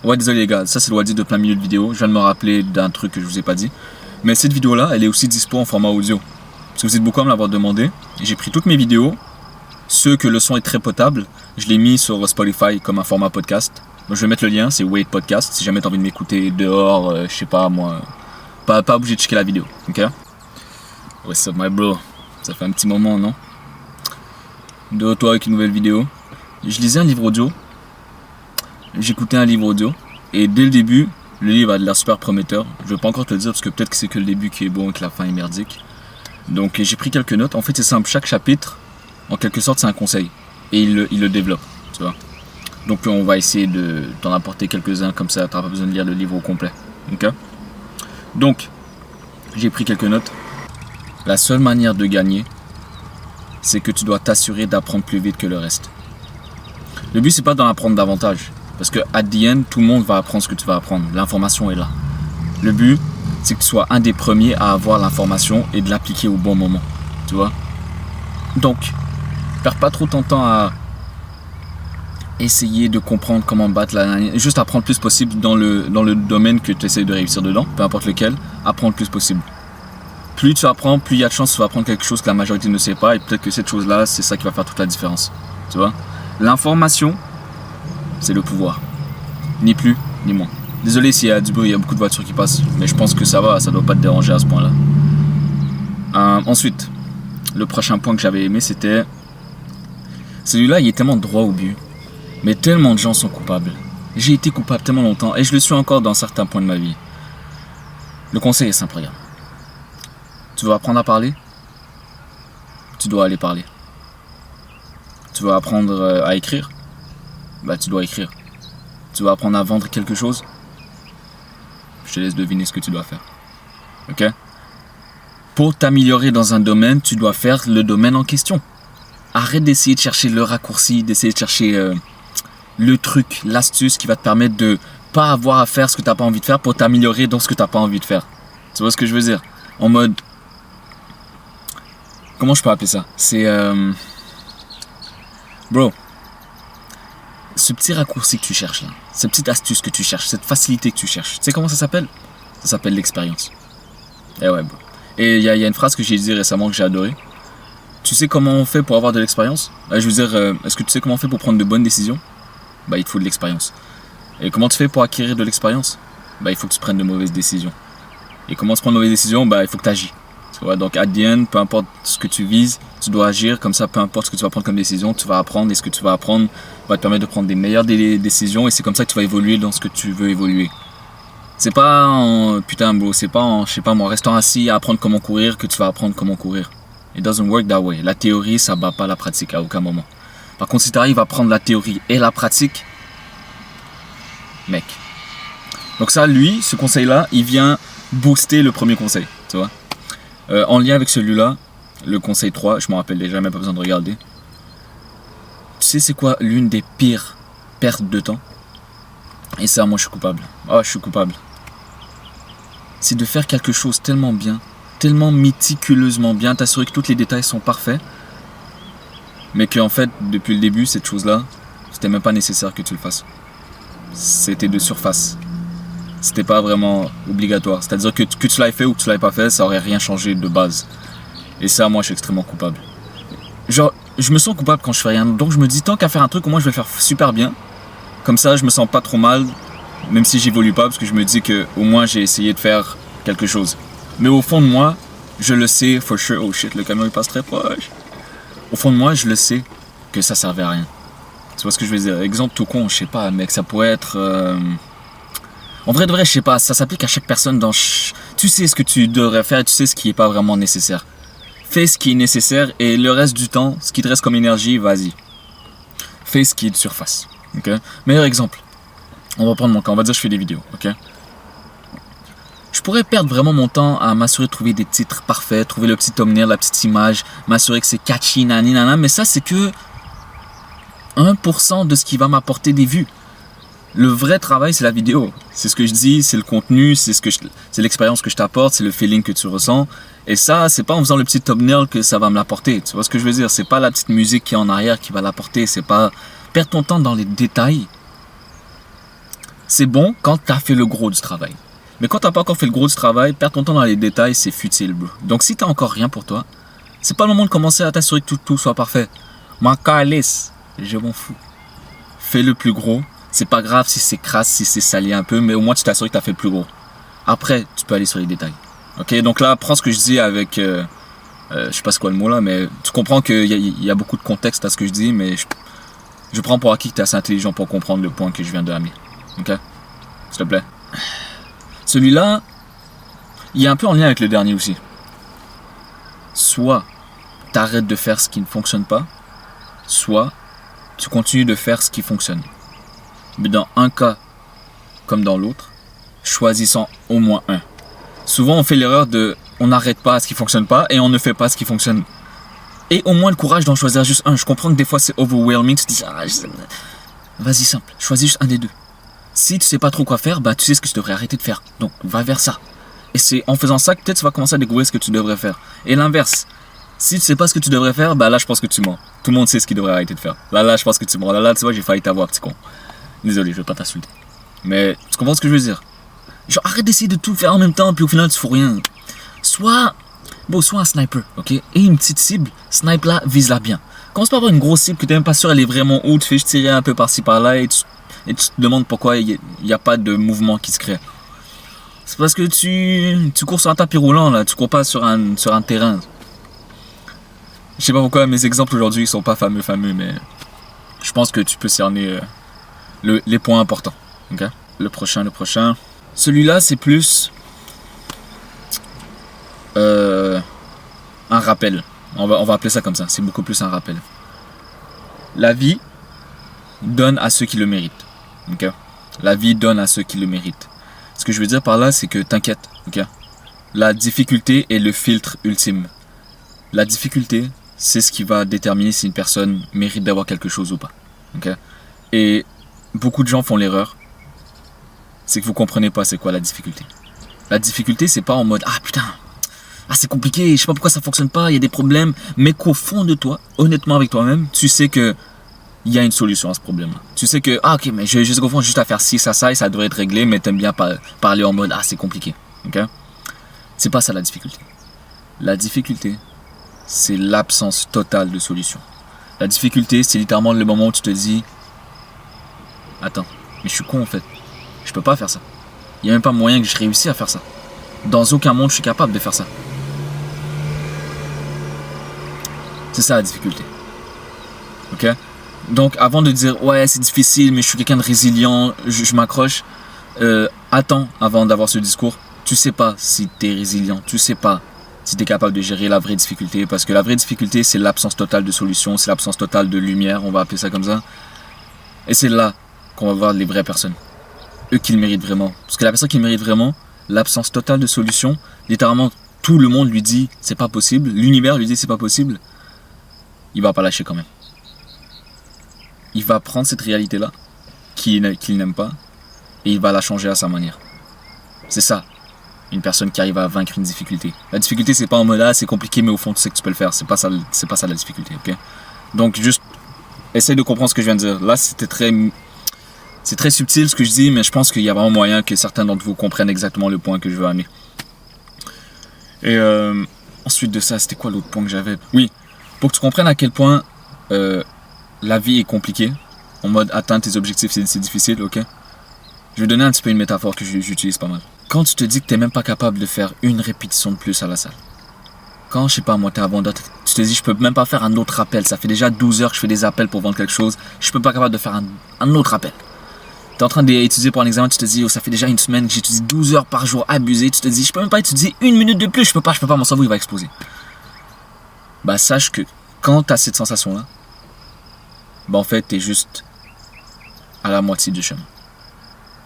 Ouais, désolé les gars, ça c'est le Wadi de plein milieu de vidéo. Je viens de me rappeler d'un truc que je vous ai pas dit. Mais cette vidéo-là, elle est aussi dispo en format audio. Parce que vous êtes beaucoup à me l'avoir demandé. J'ai pris toutes mes vidéos, ceux que le son est très potable, je l'ai mis sur Spotify comme un format podcast. Donc je vais mettre le lien, c'est Wait Podcast. Si jamais t'as envie de m'écouter dehors, je sais pas moi, pas obligé de checker la vidéo, ok? What's up my bro? Ça fait un petit moment, non? De retour avec une nouvelle vidéo. Je lisais un livre audio. J'écoutais un livre audio. Et dès le début, le livre a de l'air super prometteur. Je vais pas encore te le dire parce que peut-être que c'est que le début qui est bon et que la fin est merdique. Donc j'ai pris quelques notes. En fait c'est simple, chaque chapitre, en quelque sorte c'est un conseil. Et il le développe, tu vois. Donc on va essayer d'en apporter quelques-uns comme ça, t'auras pas besoin de lire le livre au complet. Ok? Donc, j'ai pris quelques notes. La seule manière de gagner, c'est que tu dois t'assurer d'apprendre plus vite que le reste. Le but c'est pas d'en apprendre davantage. Parce que at the end, tout le monde va apprendre ce que tu vas apprendre. L'information est là. Le but, c'est que tu sois un des premiers à avoir l'information et de l'appliquer au bon moment. Tu vois? Donc, perds pas trop ton temps à essayer de comprendre comment battre la... Juste apprendre le plus possible dans le domaine que tu essaies de réussir dedans, peu importe lequel, apprendre le plus possible. Plus tu apprends, plus il y a de chances que tu vas apprendre quelque chose que la majorité ne sait pas et peut-être que cette chose-là, c'est ça qui va faire toute la différence. Tu vois? L'information, c'est le pouvoir. Ni plus, ni moins. Désolé s'il y a du bruit, il y a beaucoup de voitures qui passent, mais je pense que ça va, ça doit pas te déranger à ce point-là. Ensuite, le prochain point que j'avais aimé, c'était... Celui-là, il est tellement droit au but. Mais tellement de gens sont coupables. J'ai été coupable tellement longtemps, et je le suis encore dans certains points de ma vie. Le conseil est simple, regarde. Tu veux apprendre à parler? Tu dois aller parler. Tu veux apprendre à écrire? Bah tu dois écrire. Tu veux apprendre à vendre quelque chose? Je te laisse deviner ce que tu dois faire. Ok? Pour t'améliorer dans un domaine, tu dois faire le domaine en question. Arrête d'essayer de chercher le raccourci, d'essayer de chercher le truc, l'astuce qui va te permettre de pas avoir à faire ce que tu n'as pas envie de faire pour t'améliorer dans ce que tu n'as pas envie de faire. Tu vois ce que je veux dire? En mode... Comment je peux appeler ça? C'est... Bro, ce petit raccourci que tu cherches là, cette petite astuce que tu cherches, cette facilité que tu cherches, tu sais comment ça s'appelle? Ça s'appelle l'expérience. Et ouais, bro. Et il y a une phrase que j'ai dit récemment que j'ai adorée. Tu sais comment on fait pour avoir de l'expérience? Je veux dire, est-ce que tu sais comment on fait pour prendre de bonnes décisions? Bah, il te faut de l'expérience. Et comment tu fais pour acquérir de l'expérience? Bah, il faut que tu prennes de mauvaises décisions. Et comment tu prends de mauvaises décisions? Bah, il faut que tu agis. Tu vois, donc, at the end, peu importe ce que tu vises, tu dois agir. Comme ça, peu importe ce que tu vas prendre comme décision, tu vas apprendre. Et ce que tu vas apprendre va te permettre de prendre des meilleures décisions. Et c'est comme ça que tu vas évoluer dans ce que tu veux évoluer. C'est pas en... Putain, bro, c'est pas en, je sais pas moi, restant assis à apprendre comment courir que tu vas apprendre comment courir. It doesn't work that way. La théorie, ça bat pas la pratique à aucun moment. Par contre, si tu arrives à prendre la théorie et la pratique, mec. Donc ça, lui, ce conseil-là, il vient booster le premier conseil, tu vois. En lien avec celui-là, le conseil 3, je m'en rappelle déjà, même pas besoin de regarder. Tu sais c'est quoi l'une des pires pertes de temps? Et ça, moi, je suis coupable. Oh, je suis coupable. C'est de faire quelque chose tellement bien, tellement méticuleusement bien, t'assurer que tous les détails sont parfaits, mais qu'en fait, depuis le début, cette chose-là, c'était même pas nécessaire que tu le fasses. C'était de surface. C'était pas vraiment obligatoire. C'est-à-dire que tu l'aies fait ou que tu l'aies pas fait, ça aurait rien changé de base. Et ça, moi, je suis extrêmement coupable. Genre, je me sens coupable quand je fais rien. Donc je me dis, tant qu'à faire un truc, au moins je vais le faire super bien. Comme ça, je me sens pas trop mal, même si j'évolue pas, parce que je me dis que au moins j'ai essayé de faire quelque chose. Mais au fond de moi, je le sais, for sure. Oh shit, le camion il passe très proche. Au fond de moi, je le sais que ça servait à rien. Tu vois ce que je veux dire? Exemple tout con, je sais pas, mec, ça pourrait être... En vrai de vrai, je sais pas, ça s'applique à chaque personne dans... Tu sais ce que tu devrais faire et tu sais ce qui est pas vraiment nécessaire. Fais ce qui est nécessaire et le reste du temps, ce qui te reste comme énergie, vas-y. Fais ce qui est de surface. Ok? Meilleur exemple. On va prendre mon cas, on va dire que je fais des vidéos, ok? Je pourrais perdre vraiment mon temps à m'assurer de trouver des titres parfaits, trouver le petit thumbnail, la petite image, m'assurer que c'est catchy, nani, nana, mais ça c'est que 1% de ce qui va m'apporter des vues. Le vrai travail, c'est la vidéo. C'est ce que je dis, c'est le contenu, c'est l'expérience que je t'apporte, c'est le feeling que tu ressens. Et ça, c'est pas en faisant le petit thumbnail que ça va me l'apporter. Tu vois ce que je veux dire? C'est pas la petite musique qui est en arrière qui va l'apporter. C'est pas... Perds ton temps dans les détails. C'est bon quand tu as fait le gros du travail. Mais quand tu n'as pas encore fait le gros du travail, perdre ton temps dans les détails, c'est futile, bro. Donc si tu n'as encore rien pour toi, c'est pas le moment de commencer à t'assurer que tout soit parfait. Ma calice, je m'en fous. Fais le plus gros. C'est pas grave si c'est crasse, si c'est sali un peu, mais au moins tu t'assures que tu as fait le plus gros. Après, tu peux aller sur les détails. Ok, donc là, prends ce que je dis avec... je sais pas c'est quoi le mot là, mais tu comprends qu'il y a beaucoup de contexte à ce que je dis, mais je prends pour acquis que tu es assez intelligent pour comprendre le point que je viens de amener. Ok? S'il te plaît. Celui-là, il est un peu en lien avec le dernier aussi. Soit tu arrêtes de faire ce qui ne fonctionne pas, soit tu continues de faire ce qui fonctionne. Mais dans un cas comme dans l'autre, choisissant au moins un. Souvent on fait l'erreur de on n'arrête pas ce qui fonctionne pas et on ne fait pas ce qui fonctionne. Et au moins le courage d'en choisir juste un. Je comprends que des fois c'est overwhelming, tu te dis vas-y simple, choisis juste un des deux. Si tu sais pas trop quoi faire, bah tu sais ce que tu devrais arrêter de faire. Donc va vers ça. Et c'est en faisant ça que peut-être tu vas commencer à découvrir ce que tu devrais faire. Et l'inverse. Si tu sais pas ce que tu devrais faire, bah là je pense que tu mens. Tout le monde sait ce qu'il devrait arrêter de faire. Là je pense que tu mens. Là tu vois j'ai failli t'avoir petit con. Désolé, je vais pas t'insulter. Mais tu comprends ce que je veux dire? Genre arrête d'essayer de tout faire en même temps puis au final tu fous rien. Soit un sniper, ok? Et une petite cible, snipe là, vise-la bien. Commence pas par une grosse cible que t'es même pas sûr elle est vraiment où, tu fais juste tirer un peu par-ci par-là et tu te demandes pourquoi il n'y a pas de mouvement qui se crée. C'est parce que tu cours sur un tapis roulant là, tu cours pas sur un terrain. Je sais pas pourquoi mes exemples aujourd'hui ils sont pas fameux, mais je pense que tu peux cerner les points importants. Okay? Le prochain. Celui-là c'est plus un rappel. On va appeler ça comme ça, c'est beaucoup plus un rappel. La vie donne à ceux qui le méritent. Okay? La vie donne à ceux qui le méritent. Ce que je veux dire par là, c'est que t'inquiète. Okay? La difficulté est le filtre ultime. La difficulté, c'est ce qui va déterminer si une personne mérite d'avoir quelque chose ou pas. Okay? Et beaucoup de gens font l'erreur. C'est que vous comprenez pas c'est quoi la difficulté. La difficulté, c'est pas en mode ah putain, c'est compliqué, je sais pas pourquoi ça fonctionne pas, il y a des problèmes, mais qu'au fond de toi, honnêtement avec toi-même, tu sais que il y a une solution à ce problème-là. Tu sais que ok, mais je sais qu'au fond juste à faire ci, ça et ça devrait être réglé, mais t'aimes bien parler en mode c'est compliqué. Ok? C'est pas ça la difficulté. La difficulté, c'est l'absence totale de solution. La difficulté, c'est littéralement le moment où tu te dis attends, mais je suis con en fait. Je peux pas faire ça. Il n'y a même pas moyen que je réussisse à faire ça. Dans aucun monde, je suis capable de faire ça. C'est ça la difficulté. Ok? Donc, avant de dire, ouais, c'est difficile, mais je suis quelqu'un de résilient, je m'accroche, attends avant d'avoir ce discours. Tu sais pas si tu es résilient. Tu sais pas si tu es capable de gérer la vraie difficulté. Parce que la vraie difficulté, c'est l'absence totale de solution, c'est l'absence totale de lumière, on va appeler ça comme ça. Et c'est là qu'on va voir les vraies personnes. Eux qui le méritent vraiment. Parce que la personne qui le mérite vraiment, l'absence totale de solution, littéralement tout le monde lui dit c'est pas possible, l'univers lui dit c'est pas possible, il va pas lâcher quand même. Il va prendre cette réalité-là, qu'il n'aime pas, et il va la changer à sa manière. C'est ça, une personne qui arrive à vaincre une difficulté. La difficulté, c'est pas en mode c'est compliqué, mais au fond tu sais que tu peux le faire. C'est pas ça la difficulté, ok? Donc juste, essaye de comprendre ce que je viens de dire. Là, c'est très subtil ce que je dis, mais je pense qu'il y a vraiment moyen que certains d'entre vous comprennent exactement le point que je veux amener. Et ensuite de ça, c'était quoi l'autre point que j'avais? Oui, pour que tu comprennes à quel point la vie est compliquée, en mode atteindre tes objectifs, c'est difficile, ok? Je vais donner un petit peu une métaphore que j'utilise pas mal. Quand tu te dis que tu n'es même pas capable de faire une répétition de plus à la salle, quand, je sais pas moi, t'es abandonné, tu te dis je peux même pas faire un autre appel, ça fait déjà 12 heures que je fais des appels pour vendre quelque chose, je peux pas capable de faire un autre appel. Tu es en train d'étudier pour un examen, tu te dis ça fait déjà une semaine que j'étudie 12 heures par jour, abusé, tu te dis je peux même pas étudier une minute de plus, je peux pas, mon cerveau il va exploser. Bah sache que quand tu as cette sensation là, bah en fait t'es juste à la moitié du chemin.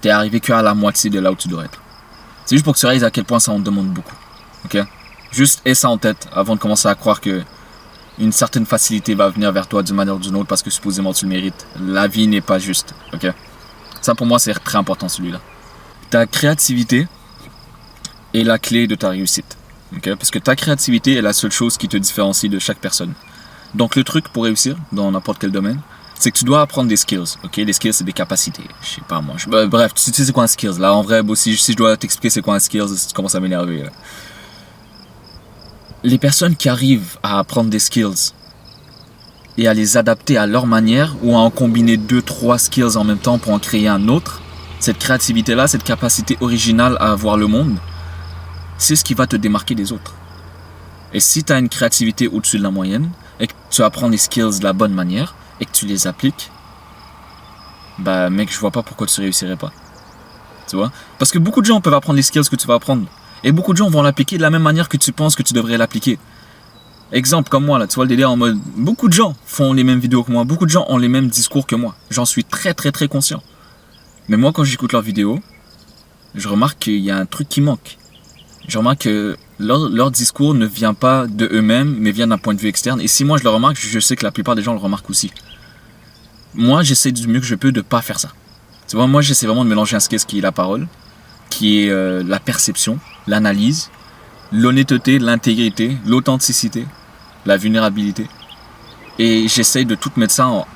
T'es arrivé que à la moitié de là où tu dois être. C'est juste pour que tu réalises à quel point ça en demande beaucoup. Ok? Juste aie ça en tête avant de commencer à croire que une certaine facilité va venir vers toi d'une manière ou d'une autre parce que supposément tu le mérites. La vie n'est pas juste. Ok? Ça pour moi c'est très important celui-là. Ta créativité est la clé de ta réussite. Okay? Parce que ta créativité est la seule chose qui te différencie de chaque personne. Donc le truc pour réussir dans n'importe quel domaine, c'est que tu dois apprendre des skills, ok? Les skills, c'est des capacités. Je sais pas moi. Bref, tu sais c'est quoi un skills? Là, en vrai, si je dois t'expliquer c'est quoi un skills, tu commences à m'énerver. Là. Les personnes qui arrivent à apprendre des skills et à les adapter à leur manière ou à en combiner 2-3 skills en même temps pour en créer un autre, cette créativité-là, cette capacité originale à voir le monde, c'est ce qui va te démarquer des autres. Et si tu as une créativité au-dessus de la moyenne et que tu apprends les skills de la bonne manière et que tu les appliques, bah mec, je vois pas pourquoi tu réussirais pas. Tu vois? Parce que beaucoup de gens peuvent apprendre les skills que tu vas apprendre. Et beaucoup de gens vont l'appliquer de la même manière que tu penses que tu devrais l'appliquer. Exemple, comme moi, là, tu vois le délire en mode... Beaucoup de gens font les mêmes vidéos que moi. Beaucoup de gens ont les mêmes discours que moi. J'en suis très très très conscient. Mais moi, quand j'écoute leurs vidéos, je remarque qu'il y a un truc qui manque. Je remarque que leur discours ne vient pas de eux-mêmes, mais vient d'un point de vue externe. Et si moi je le remarque, je sais que la plupart des gens le remarquent aussi. Moi, j'essaie du mieux que je peux de pas faire ça. Tu vois, moi, j'essaie vraiment de mélanger un skill qui est la parole, qui est la perception, l'analyse, l'honnêteté, l'intégrité, l'authenticité, la vulnérabilité. Et j'essaie de tout mettre ça en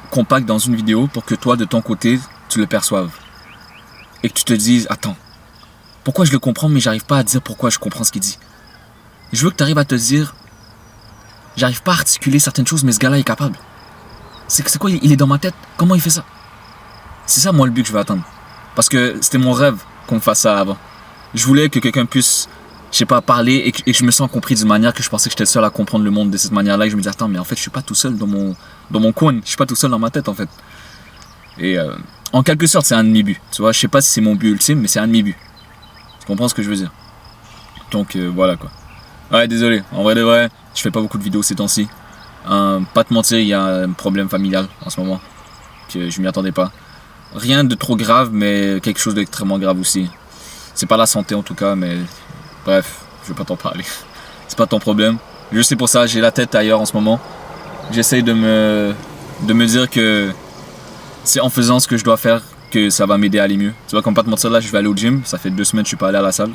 compact dans une vidéo pour que toi, de ton côté, tu le perçoives. Et que tu te dises, attends, pourquoi je le comprends, mais j'arrive pas à dire pourquoi je comprends ce qu'il dit. Je veux que tu arrives à te dire, j'arrive pas à articuler certaines choses, mais ce gars-là est capable. C'est quoi, il est dans ma tête, comment il fait ça? C'est ça, moi, le but que je veux atteindre. Parce que c'était mon rêve qu'on fasse ça avant. Je voulais que quelqu'un puisse, je sais pas, parler et que je me sens compris d'une manière que je pensais que j'étais le seul à comprendre le monde de cette manière-là. Et je me dis, attends, mais en fait, je suis pas tout seul dans mon coin. Je suis pas tout seul dans ma tête, en fait. Et en quelque sorte, c'est un de mes buts. Tu vois, je sais pas si c'est mon but ultime, mais c'est un de mes buts. Tu comprends ce que je veux dire? Donc, voilà, quoi. Ouais, désolé. En vrai de vrai, je fais pas beaucoup de vidéos ces temps-ci. Pas te mentir, il y a un problème familial en ce moment. Que je m'y attendais pas. Rien de trop grave, mais quelque chose d'extrêmement grave aussi. C'est pas la santé en tout cas, mais bref, je vais pas t'en parler. C'est pas ton problème. Je sais pour ça, j'ai la tête ailleurs en ce moment. J'essaye de me dire que c'est en faisant ce que je dois faire que ça va m'aider à aller mieux. Tu vois, comme pas te mentir, là, je vais aller au gym. Ça fait 2 semaines que je suis pas allé à la salle.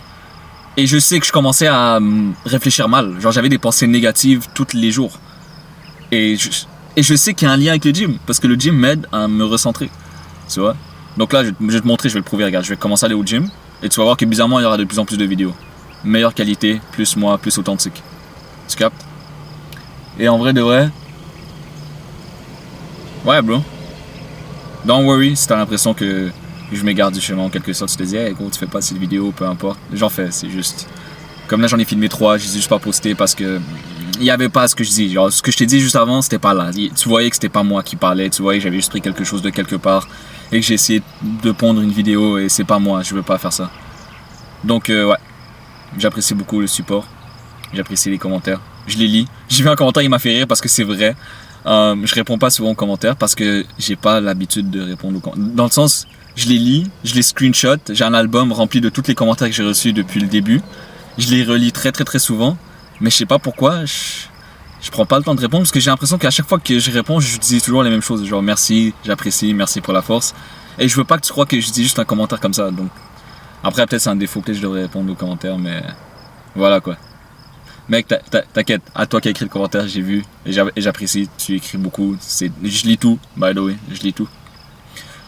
Et je sais que je commençais à réfléchir mal. Genre, j'avais des pensées négatives tous les jours. Et je sais qu'il y a un lien avec le gym. Parce que le gym m'aide à me recentrer. Tu vois? Donc là, je vais te montrer, je vais le prouver. Regarde, je vais commencer à aller au gym. Et tu vas voir que bizarrement, il y aura de plus en plus de vidéos. Meilleure qualité, plus moi, plus authentique. Tu captes? Et en vrai de vrai... Ouais, bro. Don't worry si t'as l'impression que je m'égare du chemin en quelque sorte. Tu te dis, hey, gros, tu fais pas cette vidéo, peu importe. J'en fais, c'est juste... Comme là, j'en ai filmé 3, je les ai juste pas posté parce que... Il n'y avait pas ce que je dis. Genre, ce que je t'ai dit juste avant, c'était pas là. Tu voyais que c'était pas moi qui parlais. Tu voyais que j'avais juste pris quelque chose de quelque part. Et que j'ai essayé de pondre une vidéo et c'est pas moi. Je veux pas faire ça. Donc, ouais. J'apprécie beaucoup le support. J'apprécie les commentaires. Je les lis. J'ai vu un commentaire, il m'a fait rire parce que c'est vrai. Je réponds pas souvent aux commentaires parce que j'ai pas l'habitude de répondre aux commentaires. Dans le sens, je les lis, je les screenshot. J'ai un album rempli de tous les commentaires que j'ai reçus depuis le début. Je les relis très très très souvent. Mais je sais pas pourquoi, je prends pas le temps de répondre parce que j'ai l'impression qu'à chaque fois que je réponds, je dis toujours les mêmes choses. Genre merci, j'apprécie, merci pour la force. Et je veux pas que tu crois que je dis juste un commentaire comme ça. Donc après peut-être c'est un défaut, peut-être je devrais répondre aux commentaires, mais voilà quoi. Mec, t'inquiète, à toi qui as écrit le commentaire, j'ai vu et j'apprécie. Tu écris beaucoup, je lis tout, by the way, je lis tout.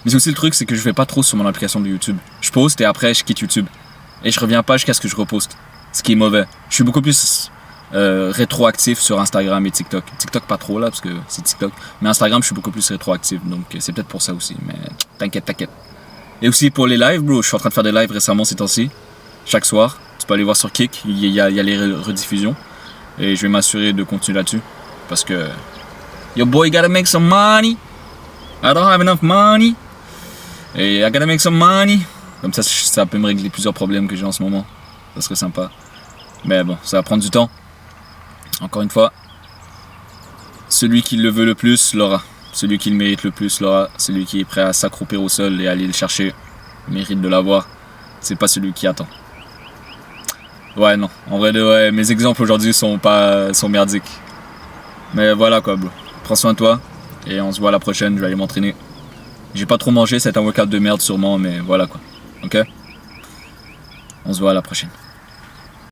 Mais aussi le truc, c'est que je vais pas trop sur mon application de YouTube. Je poste et après je quitte YouTube et je reviens pas jusqu'à ce que je reposte. Ce qui est mauvais. Je suis beaucoup plus rétroactif sur Instagram et TikTok. TikTok pas trop là parce que c'est TikTok. Mais Instagram je suis beaucoup plus rétroactif. Donc c'est peut-être pour ça aussi. Mais t'inquiète. Et aussi pour les lives bro. Je suis en train de faire des lives récemment ces temps-ci. Chaque soir. Tu peux aller voir sur Kick. Il y a les rediffusions. Et je vais m'assurer de continuer là-dessus. Parce que your boy gotta make some money. I don't have enough money. Et I gotta make some money. Comme ça peut me régler plusieurs problèmes que j'ai en ce moment. Ça serait sympa. Mais bon, ça va prendre du temps. Encore une fois, celui qui le veut le plus l'aura. Celui qui le mérite le plus l'aura. Celui qui est prêt à s'accroupir au sol et aller le chercher mérite de l'avoir. C'est pas celui qui attend. Ouais, non. En vrai, ouais, mes exemples aujourd'hui sont merdiques. Mais voilà quoi, bro. Prends soin de toi. Et on se voit à la prochaine. Je vais aller m'entraîner. J'ai pas trop mangé, c'est un workout de merde sûrement. Mais voilà quoi. Ok? On se voit à la prochaine.